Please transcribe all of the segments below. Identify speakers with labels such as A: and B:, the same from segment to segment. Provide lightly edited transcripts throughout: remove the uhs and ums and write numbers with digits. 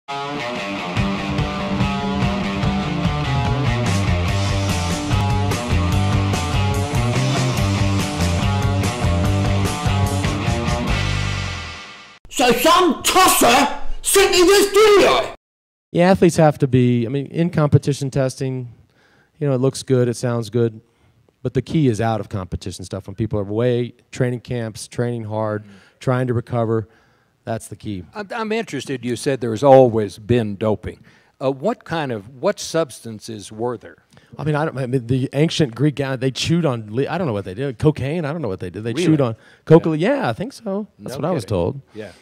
A: So some tosser sent me this video.
B: Yeah, athletes have to be, I mean, in competition testing, you know, it looks good, it sounds good, but the key is out of competition stuff. When people are away, training camps, training hard, trying to recover, that's the key.
C: I'm interested, you said there's always been doping. What substances were there?
B: I mean, the ancient Greek guy, they chewed on, I don't know what they did, cocaine, I don't know what they did. They
C: really?
B: chewed on coca. Yeah, I think so. That's what I was told.
C: Yeah.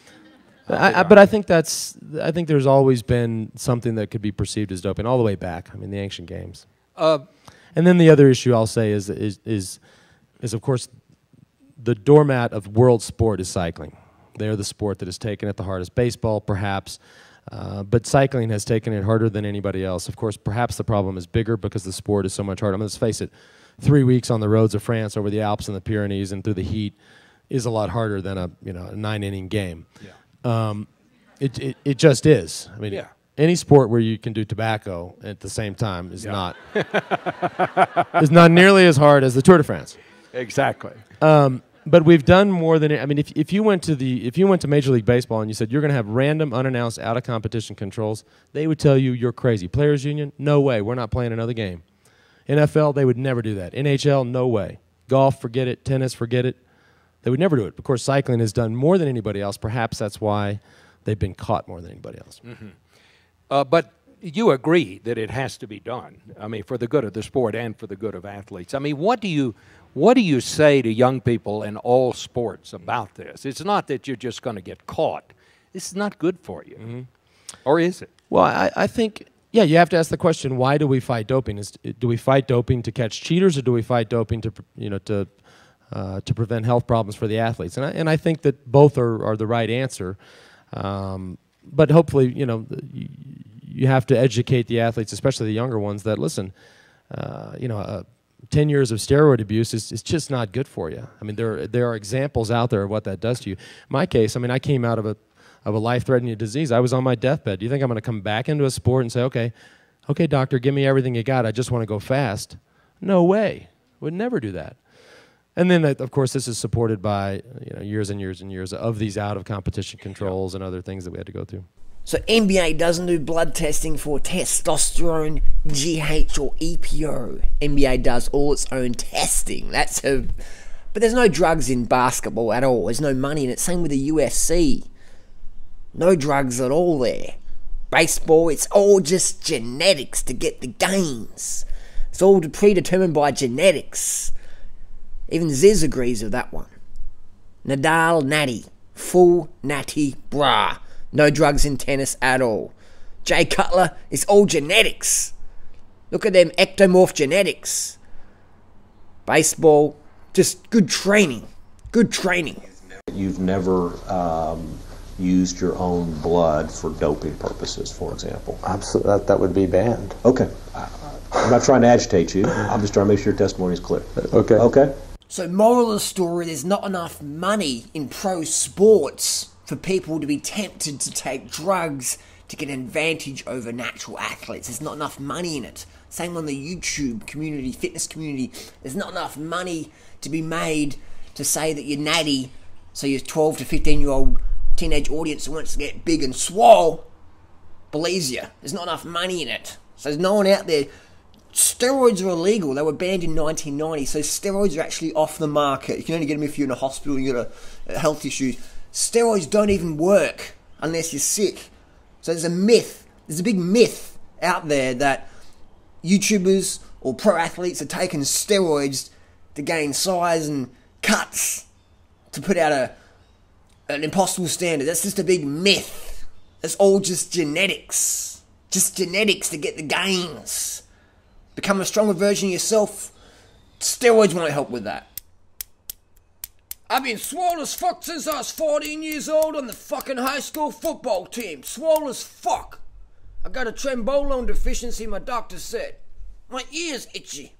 B: But I think there's always been something that could be perceived as doping all the way back. I mean, the ancient games. And then the other issue I'll say is of course the doormat of world sport is cycling. They're the sport that has taken it the hardest. Baseball, perhaps, but cycling has taken it harder than anybody else. Of course, perhaps the problem is bigger because the sport is so much harder. I mean, let's face it, 3 weeks on the roads of France over the Alps and the Pyrenees and through the heat is a lot harder than a 9-inning game. Yeah. It just is. I mean, any sport where you can do tobacco at the same time is not nearly as hard as the Tour de France.
C: Exactly.
B: But we've done more than I mean. If you went to Major League Baseball and you said you're going to have random, unannounced, out of competition controls, they would tell you you're crazy. Players Union, no way. We're not playing another game. NFL, they would never do that. NHL, no way. Golf, forget it. Tennis, forget it. They would never do it. Of course, cycling has done more than anybody else. Perhaps that's why they've been caught more than anybody else.
C: Mm-hmm. But you agree that it has to be done. I mean, for the good of the sport and for the good of athletes. I mean, what do you say to young people in all sports about this? It's not that you're just going to get caught. This is not good for you, or is it?
B: Well, I think. Yeah, you have to ask the question: why do we fight doping? Do we fight doping to catch cheaters, or do we fight doping to prevent health problems for the athletes? And I think that both are the right answer. But hopefully, you have to educate the athletes, especially the younger ones, that listen, 10 years of steroid abuse is just not good for you. I mean, there are examples out there of what that does to you. In my case, I mean, I came out of a life-threatening disease. I was on my deathbed. Do you think I'm going to come back into a sport and say, okay, doctor, give me everything you got. I just want to go fast? No way. Would never do that. And then, of course, this is supported by years and years and years of these out-of-competition controls and other things that we had to go through.
A: So NBA doesn't do blood testing for testosterone, GH, or EPO. NBA does all its own testing. But there's no drugs in basketball at all. There's no money in it. Same with the UFC. No drugs at all there. Baseball, it's all just genetics to get the gains. It's all predetermined by genetics. Even Ziz agrees with that one. Nadal, natty. Full natty bra. No drugs in tennis at all. Jay Cutler, it's all genetics. Look at them ectomorph genetics. Baseball, just good training. Good training.
D: You've never used your own blood for doping purposes, for example?
E: Absolutely, that would be banned.
D: Okay. I'm not trying to agitate you. I'm just trying to make sure your testimony is clear.
E: Okay.
D: Okay.
A: So moral of the story, there's not enough money in pro sports for people to be tempted to take drugs to get an advantage over natural athletes. There's not enough money in it. Same on the YouTube community, fitness community. There's not enough money to be made to say that you're natty, so your 12 to 15-year-old teenage audience who wants to get big and swole believes you. There's not enough money in it. So there's no one out there. Steroids are illegal. They were banned in 1990, so steroids are actually off the market. You can only get them if you're in a hospital and you've got a health issue. Steroids don't even work unless you're sick. So there's a myth. There's a big myth out there that YouTubers or pro athletes are taking steroids to gain size and cuts to put out an impossible standard. That's just a big myth. It's all just genetics. Just genetics to get the gains. Become a stronger version of yourself. Steroids won't help with that. I've been swole as fuck since I was 14 years old on the fucking high school football team. Swole as fuck. I got a trembolone deficiency, my doctor said. My ear's itchy.